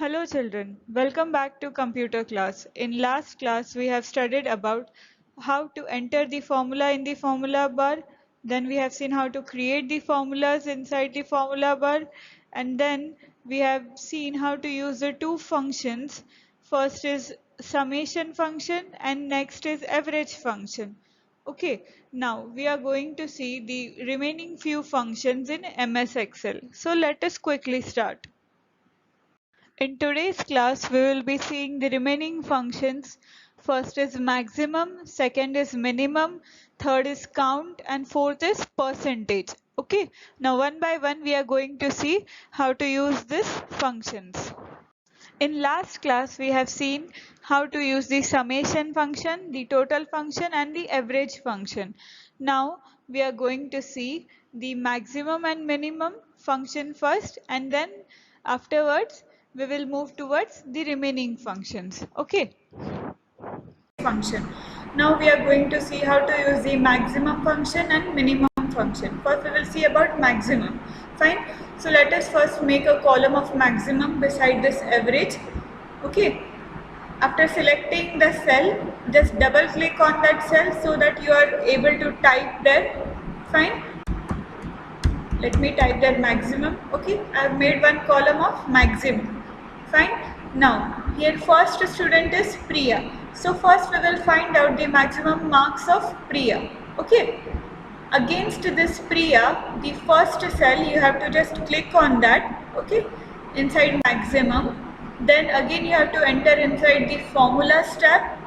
Hello children, welcome back to computer class. In last class we have studied about how to enter the formula in the formula bar, then we have seen how to create the formulas inside the formula bar, and then we have seen how to use the two functions. First is summation function and next is average function. Okay, now we are going to see the remaining few functions in MS Excel. So let us quickly start. In today's class, we will be seeing the remaining functions. First is maximum, second is minimum, third is count, and fourth is percentage. Okay, now one by one we are going to see how to use these functions. In last class, we have seen how to use the summation function, the total function, and the average function. Now we are going to see the maximum and minimum function first, and then afterwards we will move towards the remaining functions. Okay. Function. Now we are going to see how to use the maximum function and minimum function. First we will see about maximum. Fine. So let us first make a column of maximum beside this average. Okay. After selecting the cell, just double click on that cell so that you are able to type there. Fine. Let me type there maximum. Okay. I have made one column of maximum. Fine. Now here first student is Priya. So first we will find out the maximum marks of Priya. Okay. Against this Priya, the first cell you have to just click on that. Okay. Inside maximum. Then again you have to enter inside the formula step.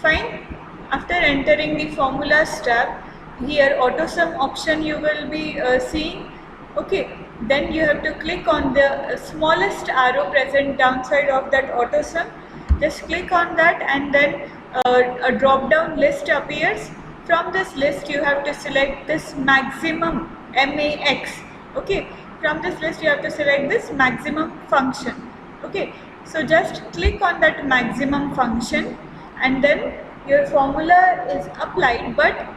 Fine. After entering the formula step, here AutoSum option you will be seeing. Okay. Then you have to click on the smallest arrow present downside of that AutoSum. Just click on that and then a drop down list appears. From this list you have to select this maximum MAX. Okay. From this list you have to select this maximum function. Okay. So just click on that maximum function and then your formula is applied, but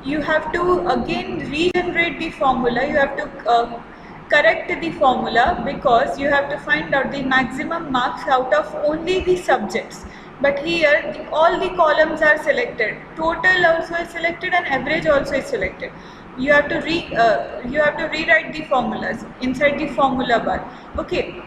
you have to again regenerate the formula. You have to correct the formula because you have to find out the maximum marks out of only the subjects. But here all the columns are selected. Total also is selected and average also is selected. You have to rewrite the formulas inside the formula bar. Okay.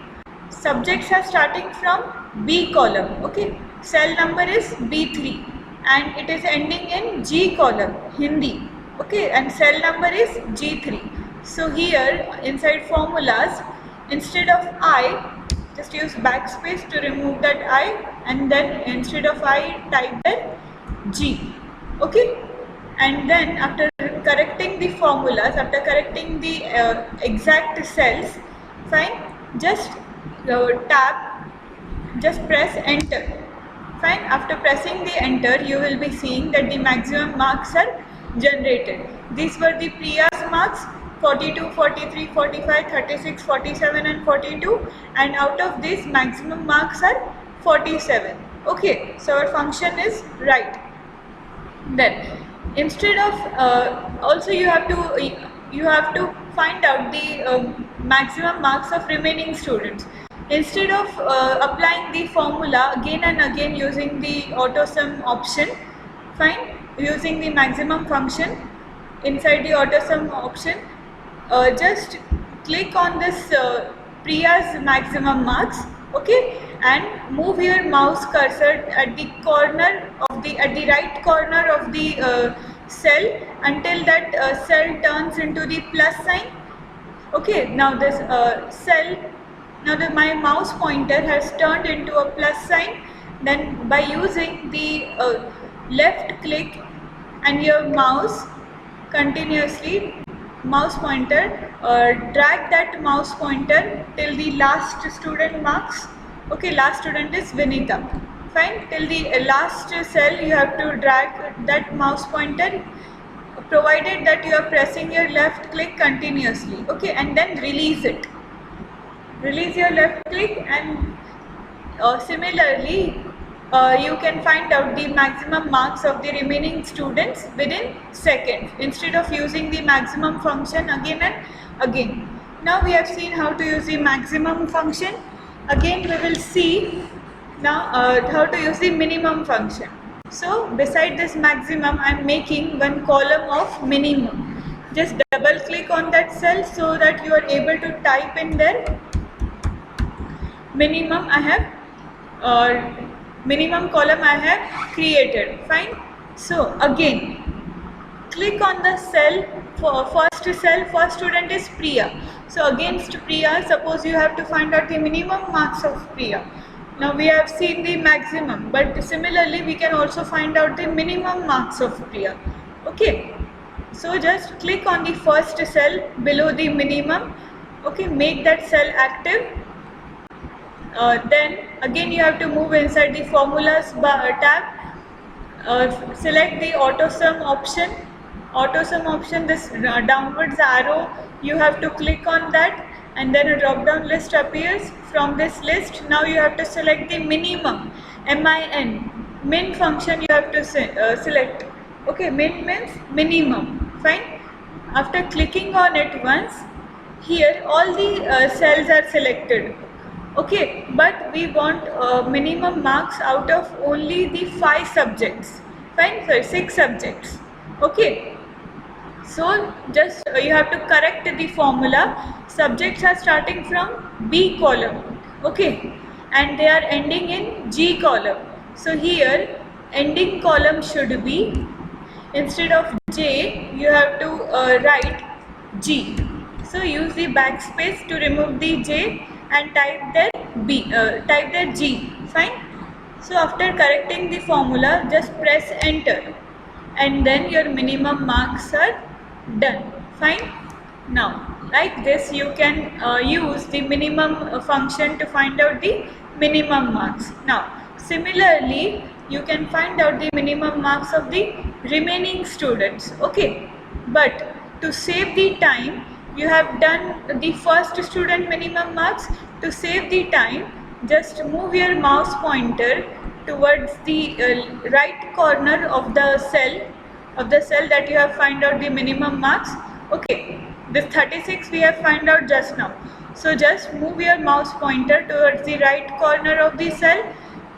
Subjects are starting from B column. Okay. Cell number is B3 and it is ending in G column, Hindi. Okay. And cell number is G3. So here inside formulas, instead of I, just use backspace to remove that I, and then instead of I type that G. Okay. And then after correcting the formulas, after correcting the exact cells, fine, just tap, just press enter. Fine. After pressing the enter, you will be seeing that the maximum marks are generated. These were the Priya's marks. 42, 43, 45, 36, 47 and 42, and out of these maximum marks are 47. Okay, so our function is right. Then instead of also you have to find out the maximum marks of remaining students. Instead of applying the formula again and again using the AutoSum option, fine, using the maximum function inside the AutoSum option, just click on this Priya's maximum marks. Okay, and move your mouse cursor at the corner of the right corner of the cell until that cell turns into the plus sign. Okay, now this cell, now my mouse pointer has turned into a plus sign. Then by using the left click and your mouse continuously, mouse pointer, drag that mouse pointer till the last student marks. Okay, last student is Vinita. Fine, till the last cell you have to drag that mouse pointer, provided that you are pressing your left click continuously. Okay, and then release it. Release your left click, and similarly you can find out the maximum marks of the remaining students within seconds instead of using the maximum function again and again. Now we have seen how to use the maximum function. Again we will see now how to use the minimum function. So beside this maximum I am making one column of minimum. Just double click on that cell so that you are able to type in there minimum. I have minimum column I have created. Fine. So again click on the cell for first cell. First student is Priya. So against Priya, suppose you have to find out the minimum marks of Priya. Now we have seen the maximum, but similarly we can also find out the minimum marks of Priya. Okay. So just click on the first cell below the minimum. Okay, make that cell active. Then again you have to move inside the formulas tab. Select the auto sum option. Auto sum option, this downwards arrow, you have to click on that, and then a drop down list appears. From this list now you have to select the minimum, min function you have to select. Okay, min means minimum. Fine. After clicking on it once, here all the cells are selected. Okay, but we want minimum marks out of only the 5 subjects. Fine, sorry, 6 subjects. Okay, so just you have to correct the formula. Subjects are starting from B column. Okay, and they are ending in G column. So here ending column should be, instead of J you have to write G. So use the backspace to remove the J and type there G. Fine. So after correcting the formula, just press enter, and then your minimum marks are done. Fine. Now like this you can use the minimum function to find out the minimum marks. Now similarly you can find out the minimum marks of the remaining students. Okay, but to save the time, you have done the first student minimum marks. To save the time, just move your mouse pointer towards the right corner of the cell that you have find out the minimum marks. Okay, this 36 we have find out just now. So just move your mouse pointer towards the right corner of the cell,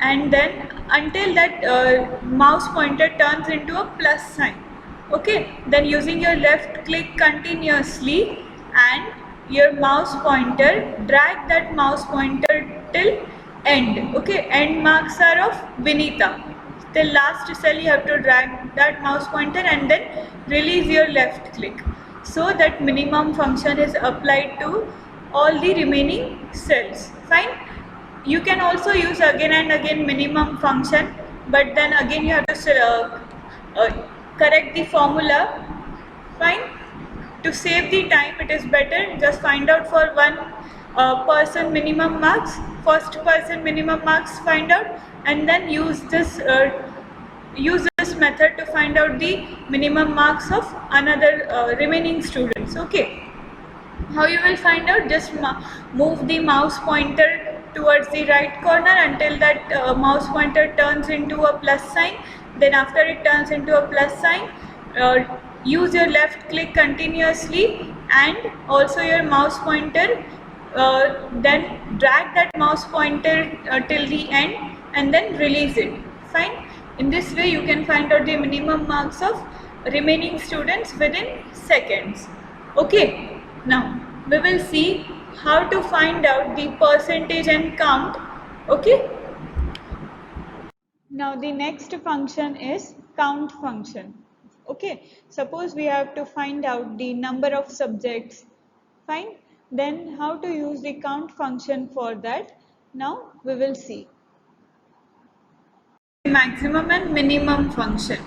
and then until that mouse pointer turns into a plus sign. Okay, then using your left click continuously and your mouse pointer, drag that mouse pointer till end. Okay, end marks are of Vinita. Till last cell you have to drag that mouse pointer and then release your left click, so that minimum function is applied to all the remaining cells. Fine. You can also use again and again minimum function, but then again you have to correct the formula. Fine. To save the time, it is better just find out for one person minimum marks, first person minimum marks find out, and then use this method to find out the minimum marks of another remaining students. Okay, how you will find out? Just move the mouse pointer towards the right corner until that mouse pointer turns into a plus sign. Then after it turns into a plus sign, use your left click continuously and also your mouse pointer, then drag that mouse pointer till the end and then release it. Fine. In this way you can find out the minimum marks of remaining students within seconds. Okay, now we will see how to find out the percentage and count. Okay, now the next function is count function. Okay, suppose we have to find out the number of subjects. Fine, then how to use the count function for that, now we will see. Maximum and minimum function,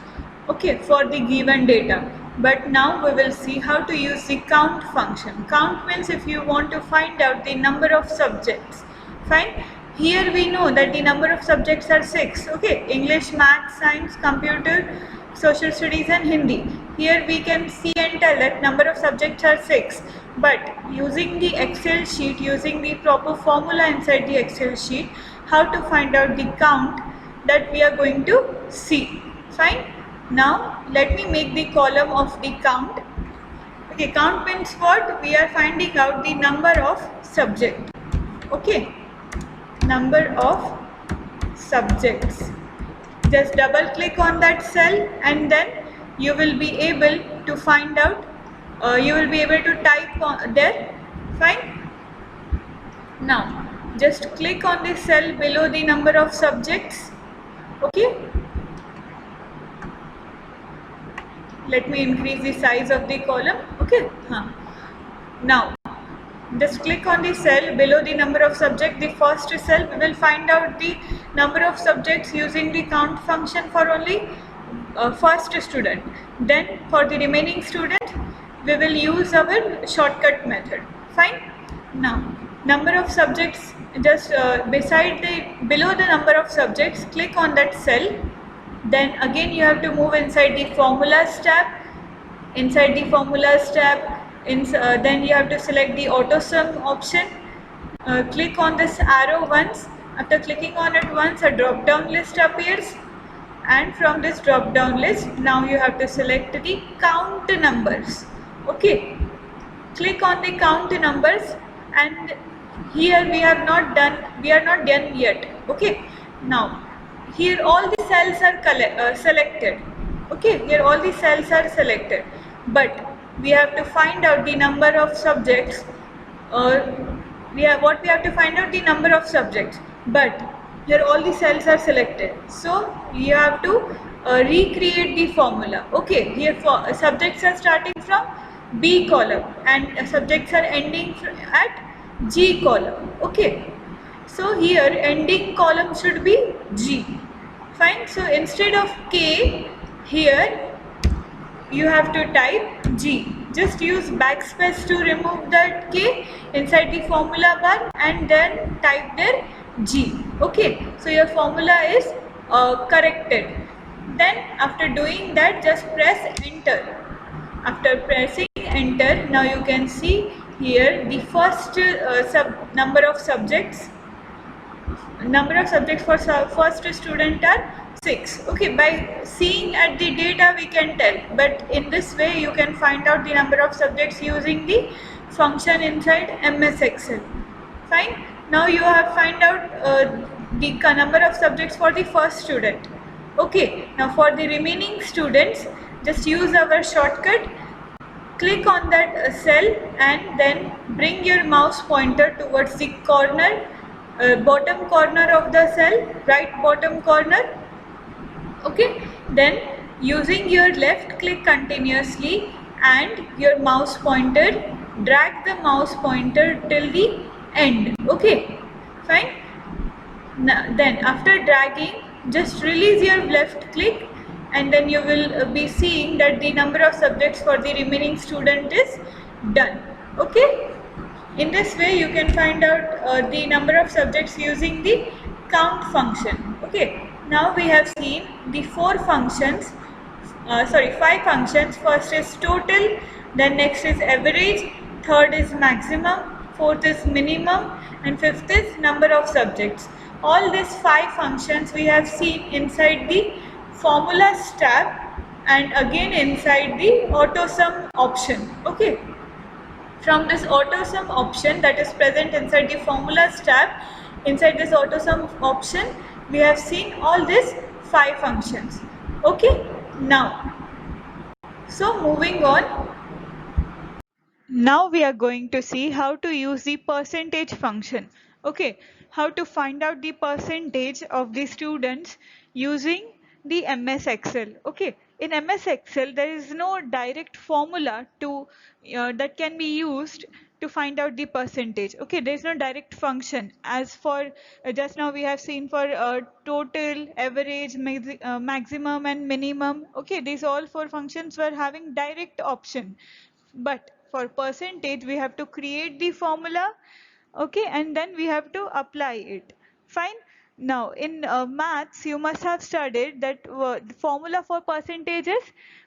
okay, for the given data. But now we will see how to use the count function. Count means if you want to find out the number of subjects. Fine. Here we know that the number of subjects are 6. Okay, English, Maths, Science, Computer, Social Studies and Hindi. Here we can see and tell that number of subjects are 6. But using the Excel sheet, using the proper formula inside the Excel sheet, how to find out the count, that we are going to see. Fine. Now let me make the column of the count. Okay, count means what? We are finding out the number of subject. Okay. number of subjects. Just double click on that cell and then you will be able to find out, you will be able to type on there. Fine. Now just click on the cell below the number of subjects. Okay, let me increase the size of the column. Okay, now just click on the cell below the number of subjects, the first cell. We will find out the number of subjects using the count function for only first student. Then for the remaining student we will use our shortcut method. Fine. Now number of subjects, just beside the below the number of subjects, click on that cell. Then again you have to move inside the formulas tab. Inside the formulas tab, then you have to select the auto sum option. Click on this arrow once. After clicking on it once, a drop down list appears, and from this drop down list now you have to select the count numbers. Okay, click on the count numbers, and here we are not done yet. Okay, now here all the cells are selected. Okay, here all the cells are selected, but we have to find out the number of subjects. We have to find out the number of subjects, but here all the cells are selected, so you have to recreate the formula. Okay, here subjects are starting from B column and subjects are ending at G column. Okay, so here ending column should be G. Fine. So instead of K, here you have to type G. Just use backspace to remove that K inside the formula bar and then type there G. Okay, so your formula is corrected. Then after doing that, just press enter. After pressing enter, now you can see here the first number of subjects for first student are 6. Okay, by seeing at the data we can tell, but in this way you can find out the number of subjects using the function inside MS Excel. Fine. Now you have find out the number of subjects for the first student. Okay, now for the remaining students, just use our shortcut. Click on that cell and then bring your mouse pointer towards the corner, bottom corner of the cell, right bottom corner. Okay, then using your left click continuously and your mouse pointer, drag the mouse pointer till the end. Okay, fine. Now, then after dragging, just release your left click and then you will be seeing that the number of subjects for the remaining student is done. Okay, in this way you can find out the number of subjects using the count function. Okay, now we have seen the 5 functions. First is total, then next is average, third is maximum, fourth is minimum, and fifth is number of subjects. All these 5 functions we have seen inside the formulas tab and again inside the auto sum option. Okay, from this auto sum option that is present inside the formulas tab, inside this auto sum option we have seen all these 5 functions. Okay, now so moving on, now we are going to see how to use the percentage function. Okay, how to find out the percentage of the students using the MS Excel. Okay, in MS Excel there is no direct formula to that can be used to find out the percentage. Okay, there is no direct function as for just now we have seen for total, average, maximum and minimum. Okay, these all 4 functions were having direct option, but for percentage we have to create the formula. Okay, and then we have to apply it. Fine. Now in maths you must have studied that the formula for percentage is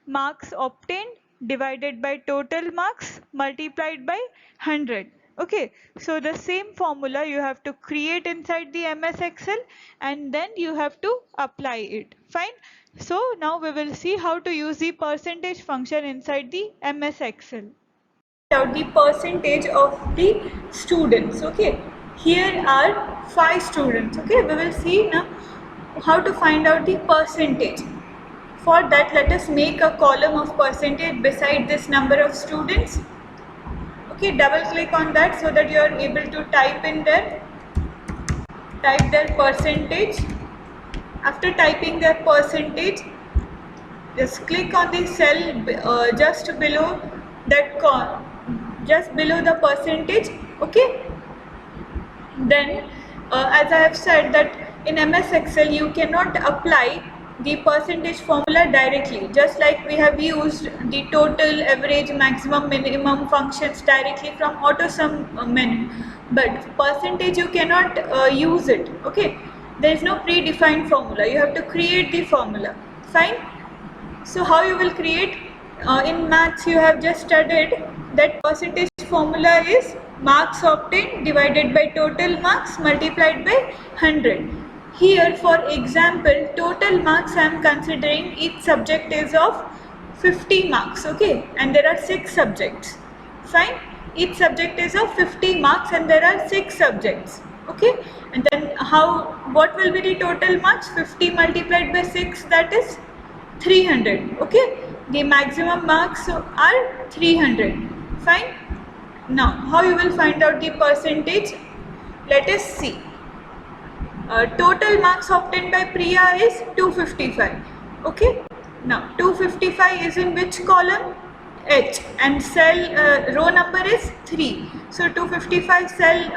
marks obtained divided by total marks multiplied by 100. Okay, so the same formula you have to create inside the MS Excel and then you have to apply it. Fine. So now we will see how to use the percentage function inside the MS Excel. Out the percentage of the students. Okay, here are 5 students. Okay, we will see now how to find out the percentage. For that, let us make a column of percentage beside this number of students. Okay, double click on that so that you are able to type their percentage. After typing their percentage, just click on the cell just below the percentage. Okay, then as I have said that in MS Excel you cannot apply the percentage formula directly, just like we have used the total, average, maximum, minimum functions directly from AutoSum menu, but percentage you cannot use it. Okay, there is no predefined formula, you have to create the formula. Fine. So how you will create? In maths you have just studied that percentage formula is marks obtained divided by total marks multiplied by 100. Here for example, total marks I am considering each subject is of 50 marks. Okay, and there are 6 subjects. Fine. Each subject is of 50 marks and there are 6 subjects. Okay, and then what will be the total marks? 50 multiplied by 6, that is 300. Okay, the maximum marks are 300. Fine. Now how you will find out the percentage? Let us see. Total marks obtained by Priya is 255. Okay, now 255 is in which column? H, and cell row number is 3. So 255 cell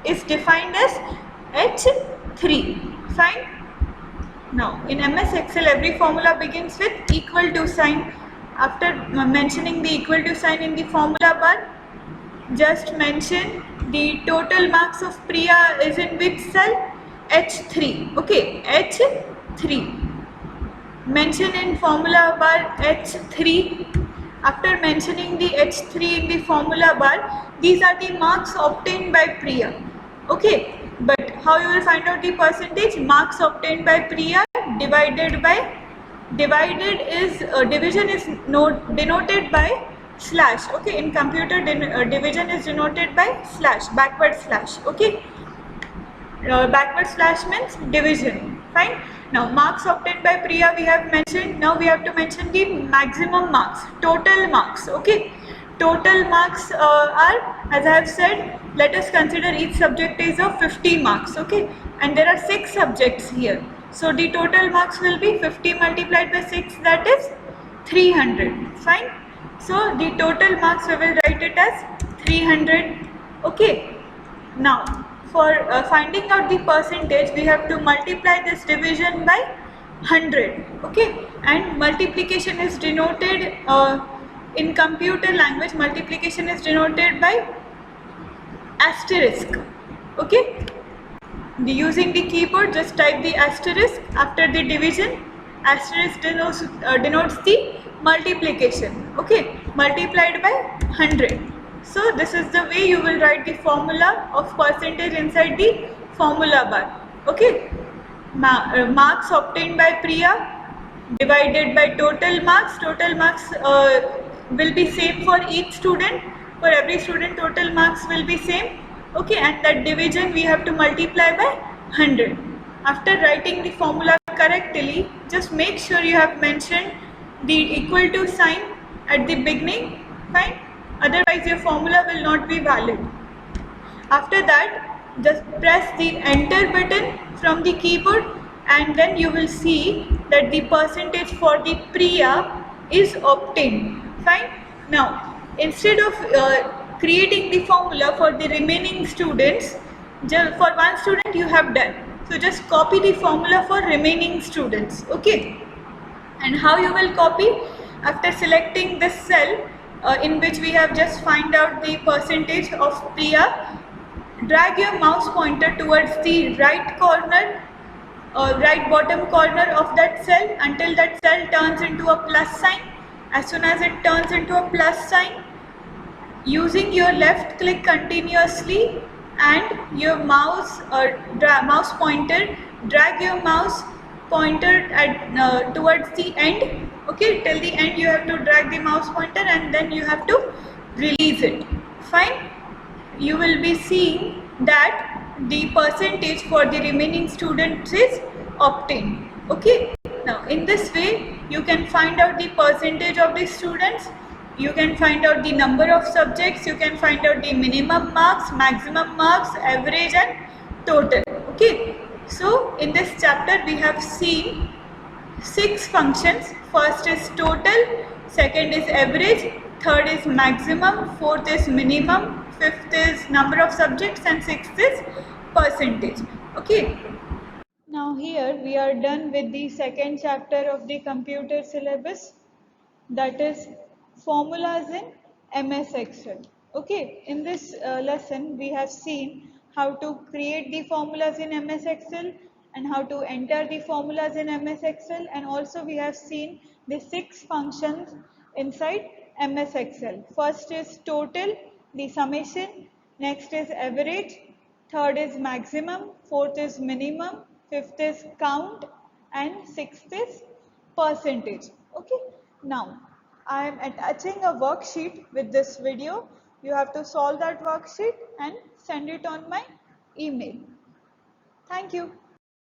is defined as H3. Fine. Now in MS Excel every formula begins with equal to sign. After mentioning the equal to sign in the formula bar, just mention the total marks of Priya is in which cell? H3. Okay, H3. Mention in formula bar H3. After mentioning the H3 in the formula bar, these are the marks obtained by Priya. Okay, but how you will find out the percentage? Marks obtained by Priya divided by, division is denoted by slash. Okay, in computer division is denoted by slash, backward slash. Okay, backward slash means division. Fine. Now marks obtained by Priya we have mentioned. Now we have to mention the maximum marks, total marks. Okay, total marks are, as I have said, let us consider each subject is of 50 marks. Okay, and there are 6 subjects here, so the total marks will be 50 multiplied by 6, that is 300. Fine. So the total marks we will write it as 300. Okay, now for finding out the percentage we have to multiply this division by 100. Okay, and multiplication is denoted in computer language, multiplication is denoted by asterisk. Okay, using the keyboard just type the asterisk after the division. Asterisk denotes the multiplication. Okay, multiplied by 100. So this is the way you will write the formula of percentage inside the formula bar. Okay, marks obtained by Priya divided by total marks. Total marks will be same for each student. For every student total marks will be same. Okay, and that division we have to multiply by 100. After writing the formula correctly, just make sure you have mentioned the equal to sign at the beginning. Fine. Otherwise your formula will not be valid. After that, just press the enter button from the keyboard and then you will see that the percentage for the Priya is obtained. Fine. Now instead of creating the formula for the remaining students, for one student you have done, so just copy the formula for remaining students. Okay, and how you will copy? After selecting this cell in which we have just find out the percentage of Priya, drag your mouse pointer towards the right corner right bottom corner of that cell until that cell turns into a plus sign. As soon as it turns into a plus sign, using your left click continuously and your mouse mouse pointer, drag your mouse pointer at towards the end. Okay, till the end you have to drag the mouse pointer and then you have to release it. Fine. You will be seeing that the percentage for the remaining students is obtained. Okay, now in this way you can find out the percentage of the students, you can find out the number of subjects, you can find out the minimum marks, maximum marks, average and total. Okay, so in this chapter we have seen 6 functions. First is total, second is average, third is maximum, fourth is minimum, fifth is number of subjects and sixth is percentage. Okay. Now here we are done with the second chapter of the computer syllabus, that is formulas in MS Excel. Okay, in this lesson we have seen how to create the formulas in MS Excel and how to enter the formulas in MS Excel, and also we have seen the 6 functions inside MS Excel. First is total, the summation, next is average, third is maximum, fourth is minimum, fifth is count and sixth is percentage. Okay, now I am attaching a worksheet with this video. You have to solve that worksheet and send it on my email. Thank you.